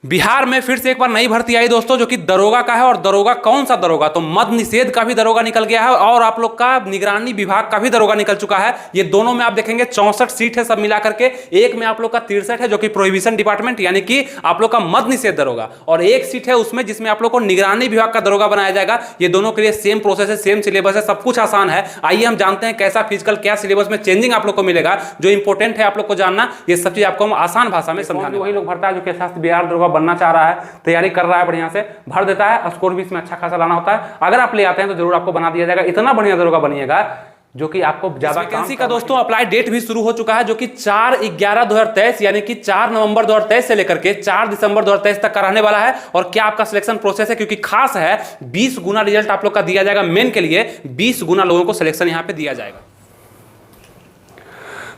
बिहार में फिर से एक बार नई भर्ती आई दोस्तों, जो कि दरोगा का है। और दरोगा कौन सा दरोगा? तो मद निषेध का भी दरोगा निकल गया है और आप लोग का निगरानी विभाग का भी दरोगा निकल चुका है। ये दोनों में आप देखेंगे 64 सीट है सब मिला करके। एक में आप लोग का 63 है जो कि प्रोहिबिशन डिपार्टमेंट यानी कि आप लोग का मद निषेध दरोगा, और एक सीट है उसमें जिसमें आप लोग को निगरानी विभाग का दरोगा बनाया जाएगा। ये दोनों के लिए सेम प्रोसेस है, सेम सिलेबस है, सब कुछ आसान है। आइए हम जानते हैं कैसा फिजिकल क्या सिलेबस में चेंजिंग आप लोग को मिलेगा। जो इंपॉर्टेंट है आप लोग को जानना, ये सब चीज आपको हम आसान भाषा में समझाने। वही लोग भरता है जो कि शास्त्र बिहार दरोगा बनना चाह रहा है, तैयारी कर रहा है, बढ़िया से भर देता है, स्कोर भी इसमें अच्छा खासा लाना होता है। अगर आप ले आते हैं तो जरूर आपको बना दिया जाएगा। इतना बढ़िया दरोगा बनिएगा जो कि आपको ज्यादा वैकेंसी का दोस्तों अप्लाई डेट भी शुरू हो चुका है, जो कि 4/11/2023 यानी कि 4 नवंबर 2023 से लेकर के 4 दिसंबर 2023 तक का रहने वाला है। और क्या आपका सिलेक्शन प्रोसेस है, क्योंकि खास है 20 गुना रिजल्ट आप लोग का दिया जाएगा। मेन के लिए 20 गुना लोगों को सिलेक्शन यहां पे दिया जाएगा।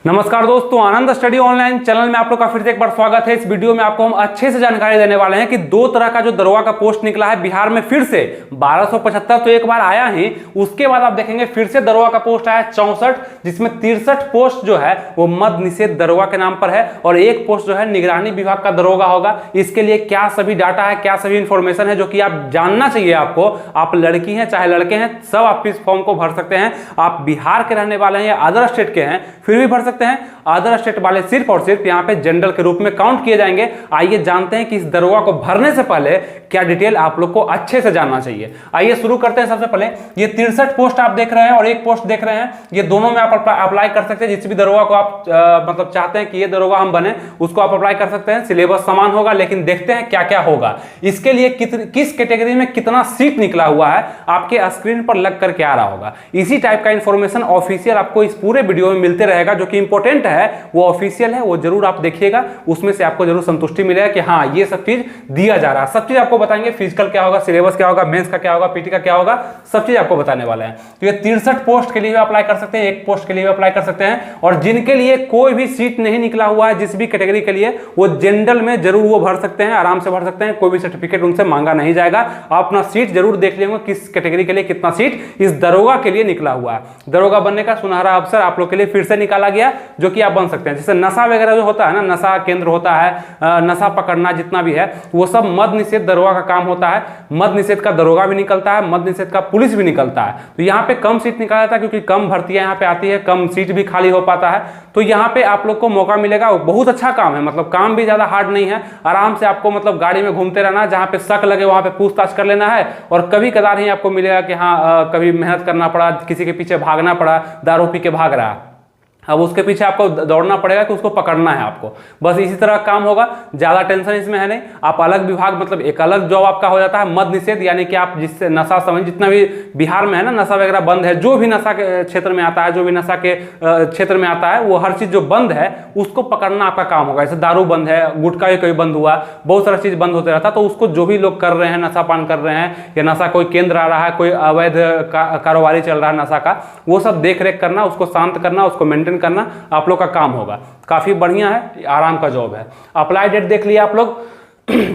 नमस्कार दोस्तों, आनंद स्टडी ऑनलाइन चैनल में आप लोग का फिर से एक बार स्वागत है। इस वीडियो में आपको हम अच्छे से जानकारी देने वाले हैं कि दो तरह का जो दरोगा का पोस्ट निकला है बिहार में। फिर से 1275 तो एक बार आया ही, उसके बाद आप देखेंगे फिर से दरोगा का पोस्ट आया 64, जिसमें 63 पोस्ट जो है वो मद निषेध दरोगा के नाम पर है और एक पोस्ट जो है निगरानी विभाग का दरोगा होगा। इसके लिए क्या सभी डाटा है, क्या सभी इंफॉर्मेशन है जो कि आप जानना चाहिए आपको। आप लड़की हैं चाहे लड़के हैं, सब आप इस फॉर्म को भर सकते हैं। आप बिहार के रहने वाले हैं या अदर स्टेट के हैं फिर भी भर सकते हैं। अदर स्टेट वाले सिर्फ और सिर्फ यहां पे जनरल के रूप में काउंट किए जाएंगे। आइए जानते हैं कि इस दरोगा को भरने से पहले क्या डिटेल आप लोग को अच्छे से जानना चाहिए। आइए शुरू करते हैं। सबसे पहले ये 63 पोस्ट आप देख रहे हैं और एक पोस्ट देख रहे हैं, ये दोनों में आप अप्लाई कर सकते हैं। जिस भी दरोगा को आप मतलब चाहते हैं कि ये दरोगा हम बने, उसको आप अप्लाई कर सकते हैं। सिलेबस समान होगा, लेकिन देखते हैं क्या क्या होगा। इसके लिए किस कैटेगरी में कितना सीट निकला हुआ है आपके स्क्रीन पर लग करके आ रहा होगा। इसी टाइप का इंफॉर्मेशन ऑफिशियल आपको इस पूरे वीडियो में मिलते रहेगा। जो कि इंपॉर्टेंट है वो ऑफिशियल है, वो जरूर आप देखिएगा, उसमें से आपको जरूर संतुष्टि मिलेगा कि हाँ ये सब चीज दिया जा रहा है। सब चीज आपको बताएंगे, फिजिकल क्या होगा, सिलेबस क्या होगा, मेंस का क्या होगा, पीटी का क्या होगा, सब चीज आपको बताने वाले हैं। तो ये 63 पोस्ट के लिए भी अप्लाई कर सकते हैं, एक पोस्ट के लिए भी अप्लाई कर सकते हैं। और जिनके लिए कोई भी सीट नहीं निकला हुआ है जिस भी कैटेगरी के लिए, वो जनरल में जरूर वो भर सकते हैं, आराम से भर सकते हैं। कोई भी सर्टिफिकेट उनसे मांगा नहीं जाएगा। आप अपना सीट जरूर देख लेंगे किस कैटेगरी के लिए कितना सीट इस दरोगा के लिए निकला हुआ है। दरोगा बनने का सुनहरा अवसर आप लोग के लिए फिर से निकाला गया, जो कि आप बन सकते हैं। जैसे नशा वगैरह जो होता है ना, नशा केंद्र होता है, नशा पकड़ना जितना भी है वो सब मद निषेध दरोगा का काम होता है। मद निषेध का दरोगा भी निकलता है, मद निषेध का पुलिस भी निकलता है। तो यहाँ पे कम सीट निकाला जाता है क्योंकि कम भर्तियां यहाँ पे आती है, कम सीट भी खाली हो पाता है। तो यहाँ पे आप लोग को मौका मिलेगा। बहुत अच्छा काम है, मतलब काम भी ज्यादा हार्ड नहीं है। आराम से आपको मतलब गाड़ी में घूमते रहना, जहाँ पे शक लगे वहां पे पूछताछ कर लेना है। और कभी कदार ही आपको मिलेगा कि हाँ कभी मेहनत करना पड़ा, किसी के पीछे भागना पड़ा, दारू पी के भाग रहा, अब उसके पीछे आपको दौड़ना पड़ेगा कि उसको पकड़ना है आपको। बस इसी तरह काम होगा, ज्यादा टेंशन इसमें है नहीं। आप अलग विभाग मतलब एक अलग जॉब आपका हो जाता है। मद निषेध यानी कि आप जिससे नशा समझ, जितना भी बिहार में है ना नशा वगैरह बंद है, जो भी नशा के क्षेत्र में आता है, जो भी नशा के क्षेत्र में आता है, वो हर चीज जो बंद है उसको पकड़ना आपका काम होगा। जैसे दारू बंद है, गुटखा भी कभी बंद हुआ, बहुत सारा चीज बंद होते रहता, तो उसको जो भी लोग कर रहे हैं, नशा पान कर रहे हैं या नशा कोई केंद्र आ रहा है, कोई अवैध कारोबारी चल रहा है नशा का, वो सब देख रेख करना, उसको शांत करना, उसको मेंटेन करना आप लोग का काम होगा। काफी बढ़िया है, आराम का जॉब है। अप्लाई डेट देख लिया आप लोग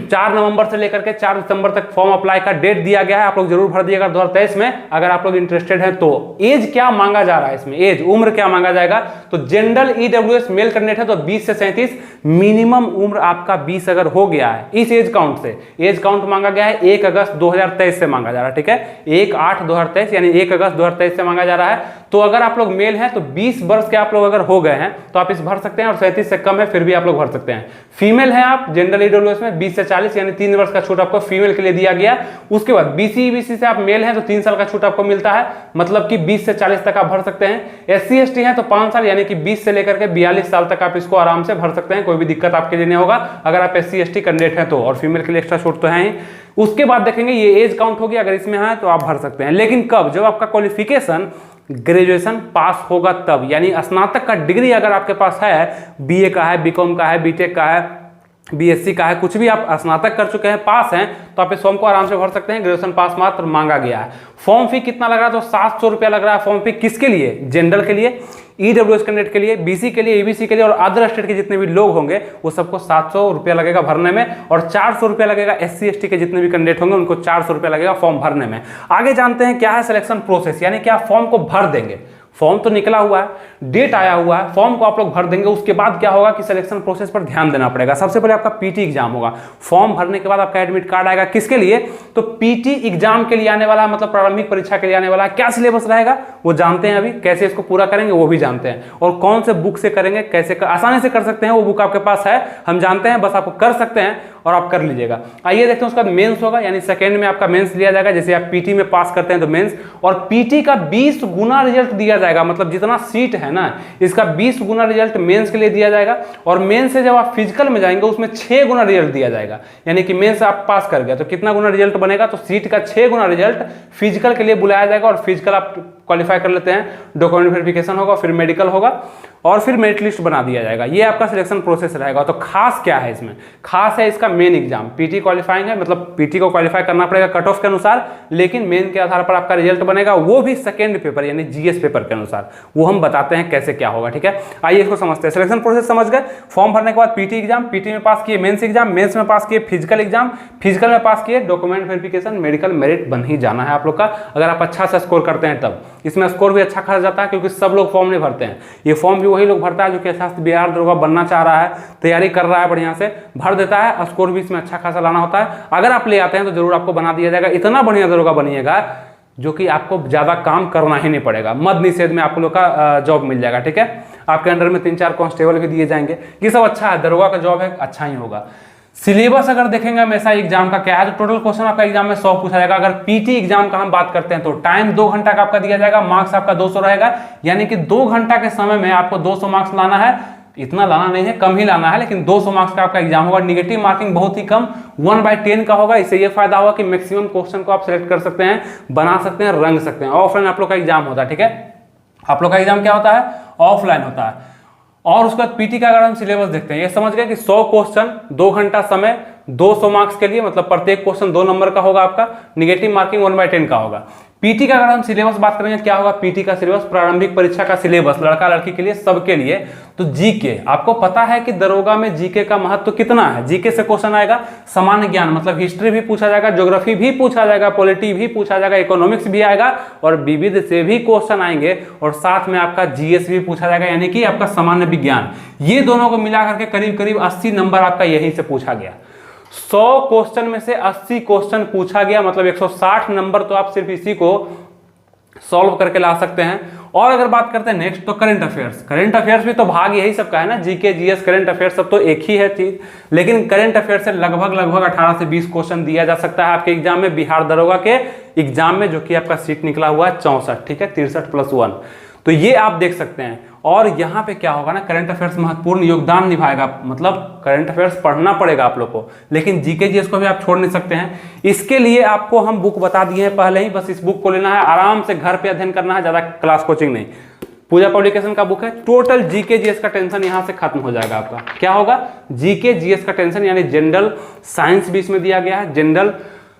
4 नवंबर से लेकर के 4 दिसंबर तक फॉर्म अप्लाई का डेट दिया गया है। आप लोग जरूर भर दिएगा 2023 में, अगर आप लोग इंटरेस्टेड हैं तो। एज क्या मांगा जा रहा है इसमें, एज उम्र क्या मांगा जाएगा? तो जनरल ईडब्ल्यूएस मेल कैंडिडेट है तो 20 से 37, मिनिमम उम्र आपका 20 अगर हो गया है इस एज काउंट से। एज काउंट मांगा गया है 1 अगस्त 2023 से मांगा जा रहा है, ठीक है, 1/8/2023 यानी 1 अगस्त 2023 से मांगा जा रहा है। तो अगर आप लोग मेल हैं तो 20 वर्ष के आप लोग अगर हो गए हैं तो आप इस भर सकते हैं, और 37 से कम है फिर भी आप लोग भर सकते हैं। फीमेल है आप जनरल ईडब्ल्यूएस में 20 से 40 यानी 3 वर्ष का छूट आपको फीमेल के लिए दिया गया। उसके बाद बीसी ईबीसी से आप मेल हैं तो 3 साल का छूट आपको मिलता है, मतलब कि 20 से 40 तक आप भर सकते हैं। एससी एसटी है तो 5 साल यानी कि 20 से लेकर के 42 साल तक आप इसको आराम से भर सकते हैं। कोई भी दिक्कत आपके लिए नहीं होगा अगर आप एससी एसटी कैंडिडेट हैं तो, और फीमेल के लिए एक्स्ट्रा छूट तो है ही। उसके बाद देखेंगे ये एज काउंट होगी, अगर इसमें है तो आप भर सकते हैं। लेकिन कब? जब आपका क्वालिफिकेशन ग्रेजुएशन पास होगा तब, यानी स्नातक का डिग्री अगर आपके पास है, बीए का है, बीकॉम का है, बीटेक का है, बीएससी का है, कुछ भी आप स्नातक कर चुके हैं, पास हैं, तो आप इस फॉर्म को आराम से भर सकते हैं। ग्रेजुएशन पास मात्र मांगा गया है। फॉर्म फी कितना लग रहा है? तो 700 रुपया लग रहा है फॉर्म फी। किसके लिए? जनरल के लिए, ईडब्ल्यूएस कैंडिडेट के लिए, बीसी के लिए, ईबीसी के लिए और अदर स्टेट के जितने भी लोग होंगे वो सबको 700 रुपया लगेगा भरने में, और 400 रुपया लगेगा एससी एसटी के जितने भी कैंडिडेट होंगे उनको 400 रुपया लगेगा फॉर्म भरने में। आगे जानते हैं क्या है सिलेक्शन प्रोसेस, यानी कि आप फॉर्म को भर देंगे। फॉर्म तो निकला हुआ है, डेट आया हुआ है, फॉर्म को आप लोग भर देंगे। उसके बाद क्या होगा कि सिलेक्शन प्रोसेस पर ध्यान देना पड़ेगा। सबसे पहले आपका पीटी एग्जाम होगा, फॉर्म भरने के बाद आपका एडमिट कार्ड आएगा। किसके लिए? तो पीटी एग्जाम के लिए आने वाला, मतलब प्रारंभिक परीक्षा के लिए आने वाला। क्या सिलेबस रहेगा वो जानते हैं, अभी कैसे इसको पूरा करेंगे वो भी जानते हैं, और कौन से बुक से करेंगे, कैसे आसानी से कर सकते हैं, वो बुक आपके पास है, हम जानते हैं, बस आपको कर सकते हैं और आप कर लीजिएगा। आइए देखते हैं उसका मेंस होगा, यानी सेकंड में आपका मेंस लिया जाएगा। जैसे आप पीटी में पास करते हैं तो मेंस, और पीटी का 20 गुना रिजल्ट दिया जाएगा, मतलब जितना सीट है ना इसका 20 गुना रिजल्ट मेंस के लिए दिया जाएगा। और मेंस से जब आप फिजिकल में जाएंगे उसमें 6 गुना रिजल्ट दिया जाएगा, यानी कि मेंस आप पास कर गया तो कितना गुना रिजल्ट बनेगा, तो सीट का 6 गुना रिजल्ट फिजिकल के लिए बुलाया जाएगा। और फिजिकल आप क्वालिफाई कर लेते हैं, डॉक्यूमेंट वेरिफिकेशन होगा, फिर मेडिकल होगा, और फिर मेरिट लिस्ट बना दिया जाएगा। ये आपका सिलेक्शन प्रोसेस रहेगा। तो खास क्या है इसमें? खास है इसका मेन एग्जाम। पीटी क्वालिफाइंग है, मतलब पीटी को क्वालिफाई करना पड़ेगा कट ऑफ के अनुसार, लेकिन मेन के आधार पर आपका रिजल्ट बनेगा, वो भी सेकंड पेपर यानी जीएस पेपर के अनुसार। वो हम बताते हैं कैसे क्या होगा, ठीक है। आइए इसको समझते हैं। सिलेक्शन प्रोसेस समझ गए। फॉर्म भरने के बाद पीटी एग्जाम, पीटी में पास किए मेंस एग्जाम, मेंस में पास किए फिजिकल एग्जाम, फिजिकल में पास किए डॉक्यूमेंट वेरिफिकेशन, मेडिकल, मेरिट बन ही जाना है आप लोग का, अगर आप अच्छा सा स्कोर करते हैं तब। इसमें स्कोर भी अच्छा खासा जाता है, क्योंकि सब लोग फॉर्म नहीं भरते हैं। ये फॉर्म भी वही लोग भरता है जो कि अच्छा बिहार दरोगा बनना चाह रहा है, तैयारी कर रहा है, बढ़िया से भर देता है। स्कोर भी इसमें अच्छा खासा लाना होता है। अगर आप ले आते हैं तो जरूर आपको बना दिया जाएगा। इतना बढ़िया दरोगा बनिएगा जो कि आपको ज्यादा काम करना ही नहीं पड़ेगा। मद निषेध में आप लोग का जॉब मिल जाएगा, ठीक है। आपके अंडर में 3-4 कांस्टेबल भी दिए जाएंगे। ये सब अच्छा है, दरोगा का जॉब है, अच्छा ही होगा। सिलेबस अगर देखेंगे हमेशा एग्जाम का क्या है, तो टोटल क्वेश्चन आपका एग्जाम में 100 पूछा जाएगा। अगर पीटी एग्जाम का हम बात करते हैं तो टाइम 2 घंटा का आपका दिया जाएगा, मार्क्स आपका 200 रहेगा, यानी कि 2 घंटा के समय में आपको 200 मार्क्स लाना है। इतना लाना नहीं है, कम ही लाना है, लेकिन 200 मार्क्स का आपका एग्जाम होगा। निगेटिव मार्किंग बहुत ही कम 1/10 का होगा। इससे ये फायदा होगा कि मैक्सिमम क्वेश्चन को आप सिलेक्ट कर सकते हैं, बना सकते हैं, रंग सकते हैं। ऑफलाइन आप लोग का एग्जाम होता है, ठीक है। आप लोग का एग्जाम क्या होता है? ऑफलाइन होता है। और उसके बाद पीटी का अगर हम सिलेबस देखते हैं, ये समझ गए कि 100 क्वेश्चन 2 घंटा समय 200 मार्क्स के लिए, मतलब प्रत्येक क्वेश्चन 2 नंबर का होगा आपका। निगेटिव मार्किंग 1/10 का होगा। पीटी का अगर हम सिलेबस बात करेंगे क्या होगा? पीटी का सिलेबस प्रारंभिक परीक्षा का सिलेबस, लड़का लड़की के लिए, सबके लिए। तो जीके, आपको पता है कि दरोगा में जीके का महत्व कितना है। जीके से क्वेश्चन आएगा, सामान्य ज्ञान मतलब हिस्ट्री भी पूछा जाएगा, ज्योग्राफी भी पूछा जाएगा, पॉलिटी भी पूछा जाएगा, इकोनॉमिक्स भी आएगा, और विविध से भी क्वेश्चन आएंगे, और साथ में आपका जीएस भी पूछा जाएगा, यानी कि आपका सामान्य विज्ञान। ये दोनों को मिला करके करीब करीब 80 नंबर आपका यहीं से पूछा गया। 100 क्वेश्चन में से 80 क्वेश्चन पूछा गया, मतलब 160 नंबर तो आप सिर्फ इसी को सॉल्व करके ला सकते हैं। और अगर बात करते हैं नेक्स्ट, तो करंट अफेयर्स। करंट अफेयर्स भी तो भाग यही सबका है ना, जीके, जीएस, करंट अफेयर्स सब तो एक ही है चीज, लेकिन करंट अफेयर्स से लगभग 18 से 20 क्वेश्चन दिया जा सकता है आपके एग्जाम में, बिहार दरोगा के एग्जाम में, जो कि आपका सीट निकला हुआ है 64, ठीक है, 63+1। तो ये आप देख सकते हैं। और यहाँ पे क्या होगा ना, करंट अफेयर्स महत्वपूर्ण योगदान निभाएगा, मतलब करंट अफेयर्स पढ़ना पड़ेगा आप लोग को, लेकिन जीके जीएस को भी आप छोड़ नहीं सकते हैं। इसके लिए आपको हम बुक बता दिए हैं पहले ही, बस इस बुक को लेना है, आराम से घर पे अध्ययन करना है, ज्यादा क्लास कोचिंग नहीं। पूजा पब्लिकेशन का बुक है, टोटल जीके जीएस का टेंशन यहाँ से खत्म हो जाएगा आपका। क्या होगा? जीके जीएस का टेंशन, यानी जनरल साइंस भी इसमें दिया गया है, जनरल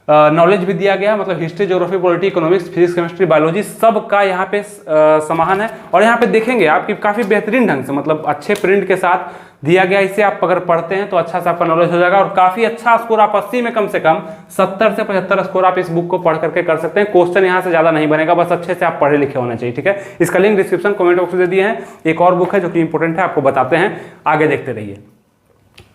नॉलेज भी दिया गया, मतलब history, geography, polity, economics, physics, chemistry, biology, सब का यहाँ पे समाहन है। और यहाँ पे देखेंगे आपकी काफी बेहतरीन ढंग से, मतलब अच्छे प्रिंट के साथ दिया गया। इसे आप अगर पढ़ते हैं तो अच्छा सा आपका नॉलेज हो जाएगा, और काफी अच्छा स्कोर आप 80 में कम से कम 70 से 75 स्कोर आप इस बुक को पढ़ करके कर सकते हैं। क्वेश्चन यहाँ से ज्यादा नहीं बनेगा, बस अच्छे से आप पढ़े लिखे होने चाहिए, ठीक है। इसका लिंक डिस्क्रिप्शन कमेंट बॉक्स में दे दिए हैं। एक और बुक है जो कि इंपॉर्टेंट है, आपको बताते हैं, आगे देखते रहिए।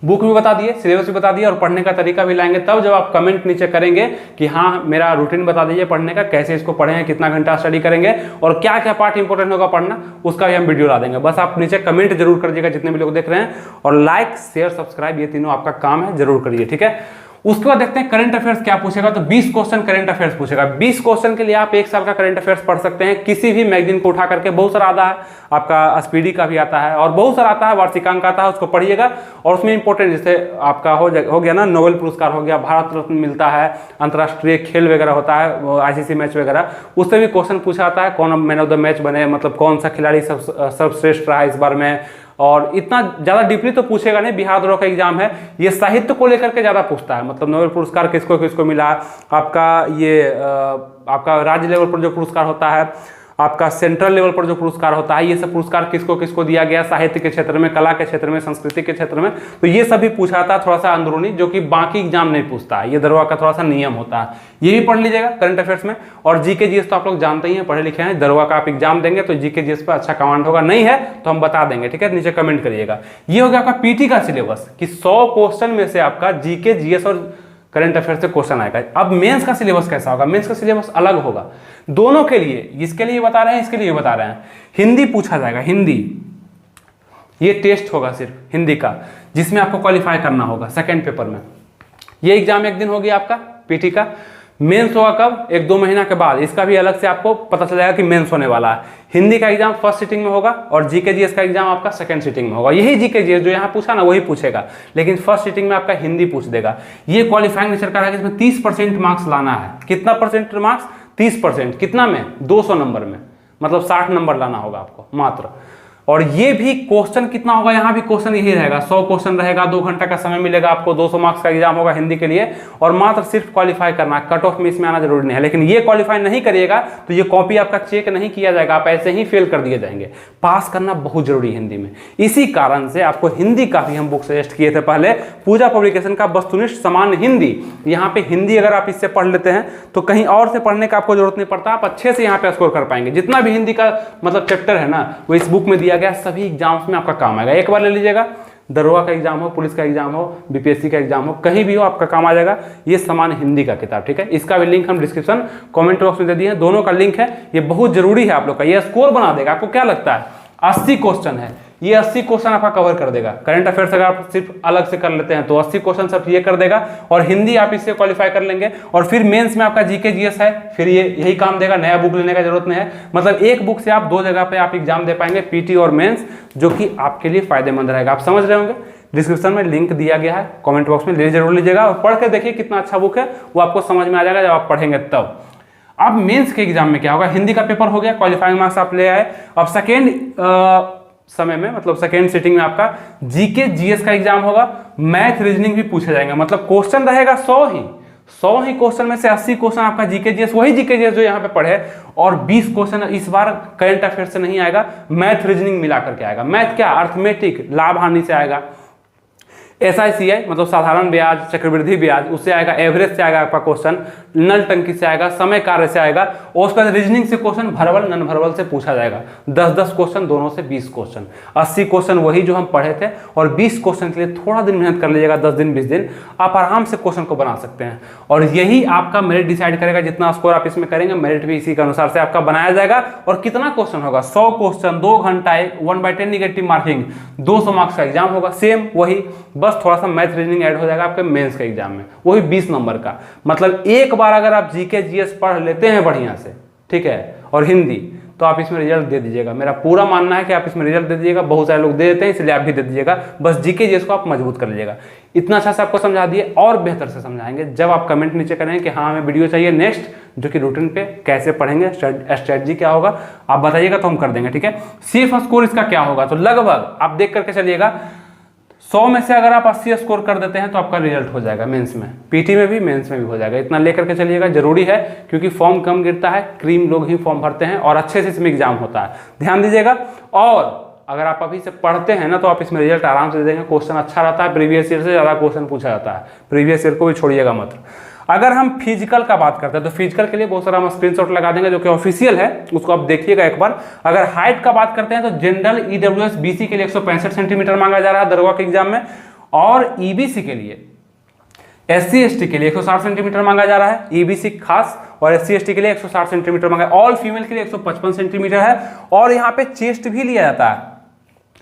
बुक भी बता दिए, सिलेबस भी बता दिए, और पढ़ने का तरीका भी लाएंगे। तब जब आप कमेंट नीचे करेंगे कि हाँ मेरा रूटीन बता दीजिए पढ़ने का, कैसे इसको पढ़ेंगे, कितना घंटा स्टडी करेंगे, और क्या क्या पार्ट इंपॉर्टेंट होगा पढ़ना, उसका भी हम वीडियो ला देंगे। बस आप नीचे कमेंट जरूर करिएगा जितने भी लोग देख रहे हैं, और लाइक, शेयर, सब्सक्राइब, ये तीनों आपका काम है, जरूर करिए, ठीक है। उसके बाद देखते हैं करंट अफेयर्स क्या पूछेगा। तो 20 क्वेश्चन करंट अफेयर्स पूछेगा। 20 क्वेश्चन के लिए आप 1 साल का करंट अफेयर्स पढ़ सकते हैं, किसी भी मैगजीन को उठा करके। बहुत सारा आता है, आपका स्पीडी का भी आता है, और बहुत सारा आता है, वार्षिकांक आता है, उसको पढ़िएगा। और उसमें इंपॉर्टेंट जैसे आपका हो गया ना, नोबेल पुरस्कार हो गया, भारत रत्न मिलता है, अंतर्राष्ट्रीय खेल वगैरह होता है, आईसीसी मैच वगैरह, उससे भी क्वेश्चन पूछा आता है। कौन मैन ऑफ द मैच बने, मतलब कौन सा खिलाड़ी सर्वश्रेष्ठ रहा इस बार में। और इतना ज्यादा डीपली तो पूछेगा नहीं, बिहार दरोगा का एग्जाम है। ये साहित्य को लेकर के ज्यादा पूछता है, मतलब नोबेल पुरस्कार किसको किसको मिला, आपका ये आपका राज्य लेवल पर जो पुरस्कार होता है, आपका सेंट्रल लेवल पर जो पुरस्कार होता है, ये सब पुरस्कार किसको किसको दिया गया, साहित्य के क्षेत्र में, कला के क्षेत्र में, संस्कृति के क्षेत्र में, तो ये सभी पूछा था थोड़ा सा अंदरूनी, जो कि बाकी एग्जाम नहीं पूछता है। ये दरोगा का थोड़ा सा नियम होता है, ये भी पढ़ लीजिएगा करंट अफेयर्स में। और जीके जीएस तो आप लोग जानते ही हैं, पढ़े लिखे हैं, दरोगा का आप एग्जाम देंगे तो जीके जीएस पर अच्छा कमांड होगा, नहीं है तो हम बता देंगे, ठीक है, नीचे कमेंट करिएगा। ये हो गया आपका पीटी का सिलेबस कि 100 क्वेश्चन में से आपका जीके जीएस और करंट अफेयर से क्वेश्चन आएगा। अब मेंस का सिलेबस कैसा होगा? मेंस का सिलेबस अलग होगा दोनों के लिए, इसके लिए बता रहे हैं, इसके लिए बता रहे हैं। हिंदी पूछा जाएगा, हिंदी, ये टेस्ट होगा सिर्फ हिंदी का, जिसमें आपको क्वालिफाई करना होगा सेकंड पेपर में। ये एग्जाम एक दिन हो गया आपका पीटी का। मेंस होगा कब? 1-2 महीना के बाद, इसका भी अलग से आपको पता चल जाएगा कि मेंस होने वाला है। हिंदी का एग्जाम फर्स्ट सिटिंग में होगा और जीके जीएस का एग्जाम आपका सेकंड सिटिंग में होगा। यही जीके जीएस जो यहाँ पूछा ना वही पूछेगा, लेकिन फर्स्ट सिटिंग में आपका हिंदी पूछ देगा। ये क्वालिफाइंग नेचर का है, इसमें 30% मार्क्स लाना है। कितना परसेंट मार्क्स? 30%। कितना में? 200 नंबर में, मतलब 60 नंबर लाना होगा आपको मात्र। और ये भी क्वेश्चन कितना होगा? यहाँ भी क्वेश्चन यही रहेगा, 100 क्वेश्चन रहेगा, 2 घंटा का समय मिलेगा आपको, 200 मार्क्स का एग्जाम होगा हिंदी के लिए, और मात्र सिर्फ क्वालिफाई करना है। कट ऑफ में इसमें आना जरूरी नहीं है, लेकिन ये क्वालिफाई नहीं करिएगा तो ये कॉपी आपका चेक नहीं किया जाएगा, आप ऐसे ही फेल कर दिए जाएंगे। पास करना बहुत जरूरी है हिंदी में, इसी कारण से आपको हिंदी का भी हम बुक सजेस्ट किए थे पहले, पूजा पब्लिकेशन का वस्तुनिष्ठ सामान्य हिंदी। यहाँ पे हिंदी अगर आप इससे पढ़ लेते हैं तो कहीं और से पढ़ने का आपको जरूरत नहीं पड़ता, आप अच्छे से यहाँ पे स्कोर कर पाएंगे। जितना भी हिंदी का मतलब चैप्टर है ना, वो इस बुक में दिया गया, सभी एग्जाम्स में आपका काम आएगा। एक बार ले लीजिएगा, दरोगा का एग्जाम हो, पुलिस का एग्जाम हो, बीपीएससी का एग्जाम हो, कहीं भी हो आपका काम आ जाएगा। ये सामान्य हिंदी का किताब, ठीक है। इसका भी लिंक हम डिस्क्रिप्शन कमेंट बॉक्स में दे दिए हैं, दोनों का लिंक है। ये बहुत जरूरी है आप लोग का, ये स्कोर बना देगा। आपको क्या लगता है? 80 क्वेश्चन है, ये 80 क्वेश्चन आपका कवर कर देगा। करंट अफेयर्स अगर आप सिर्फ अलग से कर लेते हैं तो 80 क्वेश्चन सब ये कर देगा, और हिंदी आप इससे क्वालिफाई कर लेंगे। और फिर मेंस में आपका जीके जीएस है, फिर ये यही काम देगा, नया बुक लेने का जरूरत नहीं है। मतलब एक बुक से आप 2 जगह पे आप एग्जाम दे पाएंगे, पीटी और मेंस, जो कि आपके लिए फायदेमंद रहेगा। आप समझ रहे होंगे, डिस्क्रिप्शन में लिंक दिया गया है, कमेंट बॉक्स में ले जरूर लीजिएगा और पढ़ के देखिए कितना अच्छा बुक है, वो आपको समझ में आ जाएगा जब आप पढ़ेंगे तब। अब मेंस के एग्जाम में क्या होगा? हिंदी का पेपर हो गया, क्वालिफाइंग मार्क्स आप ले आए। अब सेकेंड समय में, मतलब सेकेंड सिटिंग में आपका जीके जीएस का एग्जाम होगा। मैथ रीजनिंग भी पूछे जाएंगे, मतलब क्वेश्चन रहेगा 100 ही क्वेश्चन में से 80 क्वेश्चन आपका जीके जीएस, वही जीके जीएस जो यहाँ पे पढ़े, और 20 क्वेश्चन इस बार करंट अफेयर से नहीं आएगा, मैथ रीजनिंग मिला करके आएगा। मैथ क्या? अर्थमेटिक, लाभ हानि से आएगा। SICI मतलब साधारण ब्याज, चक्रवृद्धि ब्याज, उससे आएगा। एवरेज से आएगा आपका क्वेश्चन, नल टंकी से आएगा, समय कार्य से आएगा, और उसके बाद रीजनिंग से क्वेश्चन भरबल नन भरबल से पूछा जाएगा। 10-10 क्वेश्चन, दोनों से 20 क्वेश्चन। 80 क्वेश्चन वही जो हम पढ़े थे, और 20 क्वेश्चन के लिए थोड़ा दिन मेहनत कर लीजिएगा, 10 दिन 20 दिन, आप आराम से क्वेश्चन को बना सकते हैं। और यही आपका मेरिट डिसाइड करेगा, जितना स्कोर आप इसमें करेंगे मेरिट भी इसी के अनुसार से आपका बनाया जाएगा। और कितना क्वेश्चन होगा? 100 क्वेश्चन, 2 घंटा, 1/10 निगेटिव मार्किंग, 200 मार्क्स का एग्जाम होगा। सेम वही, बस थोड़ा सा मैथ रीजनिंग ऐड हो जाएगा आपके मेंस के एग्जाम में, वही 20 नंबर का। मतलब एक बार अगर आप जीके जीएस पढ़ लेते हैं बढ़िया से, ठीक है, और हिंदी, तो आप इसमें रिजल्ट दे दीजिएगा। मेरा पूरा मानना है कि आप इसमें रिजल्ट दे दीजिएगा। बहुत सारे लोग दे देते हैं, इसलिए आप भी दे दीजिएगा। बस जीके जीएस को आप मजबूत कर लीजिएगा। इतना अच्छा से आपको समझा दिए, और बेहतर से समझाएंगे जब आप कमेंट नीचे करेंगे कि हाँ हमें वीडियो चाहिए नेक्स्ट, जो कि रूटीन पे कैसे पढ़ेंगे, स्ट्रेटजी क्या होगा, आप बताइएगा तो हम कर देंगे, ठीक है। सेफ स्कोर इसका क्या होगा? तो लगभग आप देख करके चलिएगा, 100 में से अगर आप 80 स्कोर कर देते हैं तो आपका रिजल्ट हो जाएगा मेंस में, पीटी में भी, मेंस में भी हो जाएगा। इतना लेकर के चलिएगा, जरूरी है, क्योंकि फॉर्म कम गिरता है, क्रीम लोग ही फॉर्म भरते हैं, और अच्छे से इसमें एग्जाम होता है, ध्यान दीजिएगा। और अगर आप अभी से पढ़ते हैं ना तो आप इसमें रिजल्ट आराम से दे देंगे। क्वेश्चन अच्छा रहता है, प्रीवियस ईयर से ज़्यादा क्वेश्चन पूछा जाता है, प्रीवियस ईयर को भी छोड़िएगा मत। अगर हम फिजिकल का बात करते हैं तो फिजिकल के लिए बहुत सारा हम स्क्रीनशॉट लगा देंगे, जो कि ऑफिशियल है, उसको आप देखिएगा एक बार। अगर हाइट का बात करते हैं तो जनरल EWS BC के लिए 165 सेंटीमीटर मांगा जा रहा है दरोगा के एग्जाम में, और EBC के लिए, SC ST के लिए 160 सेंटीमीटर मांगा जा रहा है, EBC खास, और SC ST के लिए 160 सेंटीमीटर मांगा है। ऑल फीमेल के लिए 155 सेंटीमीटर है, और यहाँ पे चेस्ट भी लिया जाता है।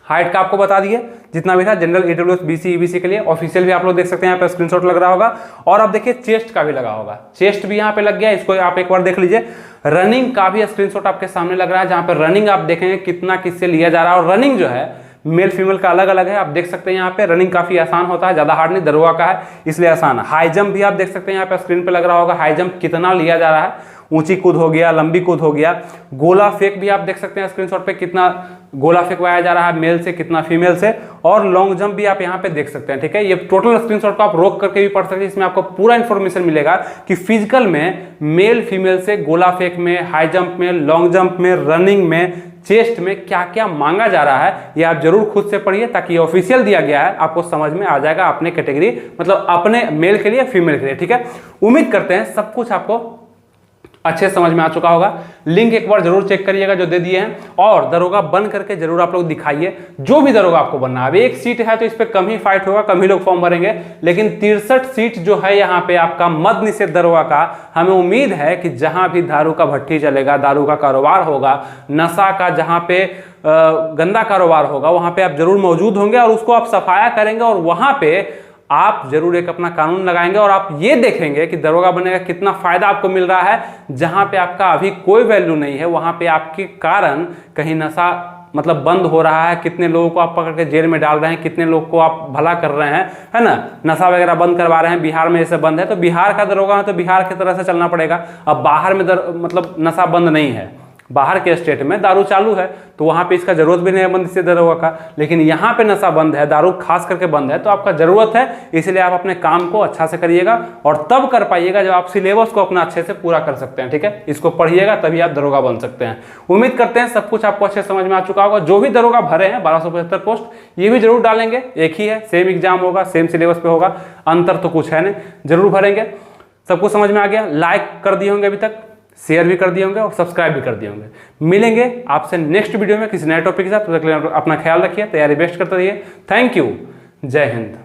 हाइट का आपको बता दिए जितना भी था, जनरल EWS BC EBC के लिए, ऑफिशियल भी आप लोग देख सकते हैं, यहाँ पे स्क्रीनशॉट लग रहा होगा। और अब देखिए चेस्ट का भी लगा होगा, चेस्ट भी यहाँ पे लग गया, इसको आप एक बार देख लीजिए। रनिंग का भी स्क्रीनशॉट आपके सामने लग रहा है, जहाँ पे रनिंग आप देखेंगे कितना किससे लिया जा रहा है। और रनिंग जो है मेल फीमेल का अलग अलग है, आप देख सकते हैं यहाँ पे। रनिंग काफी आसान होता है, ज्यादा हार्ड नहीं, दरोगा का है इसलिए आसान है। हाई जंप भी आप देख सकते हैं यहाँ पे स्क्रीन पे लग रहा होगा, हाई जंप कितना लिया जा रहा है, ऊंची कूद हो गया, लंबी कूद हो गया, गोला फेंक भी आप देख सकते हैं स्क्रीनशॉट पे, कितना गोला फेंकवाया जा रहा है मेल से, कितना फीमेल से, और लॉन्ग जंप भी आप यहाँ पे देख सकते हैं। ठीक है, ये टोटल स्क्रीनशॉट को आप रोक करके भी पढ़ सकते हैं, इसमें आपको पूरा इंफॉर्मेशन मिलेगा कि फिजिकल में मेल फीमेल से गोला फेंक में, हाई जंप में, लॉन्ग जंप में, रनिंग में, चेस्ट में क्या क्या मांगा जा रहा है। ये आप जरूर खुद से पढ़िए, ताकि ये ऑफिशियल दिया गया है, आपको समझ में आ जाएगा अपने कैटेगरी, मतलब अपने मेल के लिए, फीमेल के लिए। ठीक है, उम्मीद करते हैं सब कुछ आपको अच्छे समझ में आ चुका होगा। लिंक एक बार जरूर चेक करिएगा जो दे दिए हैं, और दरोगा बन करके जरूर आप लोग दिखाइए, जो भी दरोगा आपको बनना है। अब एक सीट है तो इस पर कम ही फाइट होगा, कम ही लोग फॉर्म भरेंगे, लेकिन 63 सीट जो है यहाँ पे आपका मद्य निषेध दरोगा का, हमें उम्मीद है कि जहां भी दारू का भट्टी चलेगा, दारू का कारोबार होगा, नशा का जहां पे गंदा कारोबार होगा, वहां पे आप जरूर मौजूद होंगे और उसको आप सफाया करेंगे, और वहां पे आप जरूर एक अपना कानून लगाएंगे, और आप ये देखेंगे कि दरोगा बनने का कितना फायदा आपको मिल रहा है। जहां पे आपका अभी कोई वैल्यू नहीं है, वहां पे आपके कारण कहीं नशा मतलब बंद हो रहा है, कितने लोगों को आप पकड़ के जेल में डाल रहे हैं, कितने लोग को आप भला कर रहे हैं, है ना, नशा वगैरह बंद करवा रहे हैं। बिहार में जैसे बंद है, तो बिहार का दरोगा है तो बिहार की तरह से चलना पड़ेगा। अब बाहर में मतलब नशा बंद नहीं है, बाहर के स्टेट में दारू चालू है, तो वहाँ पे इसका जरूरत भी नहीं है बंद से दरोगा का, लेकिन यहाँ पे नशा बंद है, दारू खास करके बंद है, तो आपका जरूरत है। इसलिए आप अपने काम को अच्छा से करिएगा, और तब कर पाइएगा जब आप सिलेबस को अपना अच्छे से पूरा कर सकते हैं। ठीक है, इसको पढ़िएगा तभी आप दरोगा बन सकते हैं। उम्मीद करते हैं सब कुछ आपको अच्छे समझ में आ चुका होगा। जो भी दरोगा भरे हैं 1275 पोस्ट, ये भी जरूर डालेंगे, एक ही है, सेम एग्जाम होगा, सेम सिलेबस पे होगा, अंतर तो कुछ है नहीं, जरूर भरेंगे। सब कुछ समझ में आ गया? लाइक कर दिए होंगे अभी तक, शेयर भी कर दिए होंगे, और सब्सक्राइब भी कर दिए होंगे। मिलेंगे आपसे नेक्स्ट वीडियो में किसी नए टॉपिक के साथ। तो अपना ख्याल रखिए, तैयारी बेस्ट करते रहिए। थैंक यू, जय हिंद।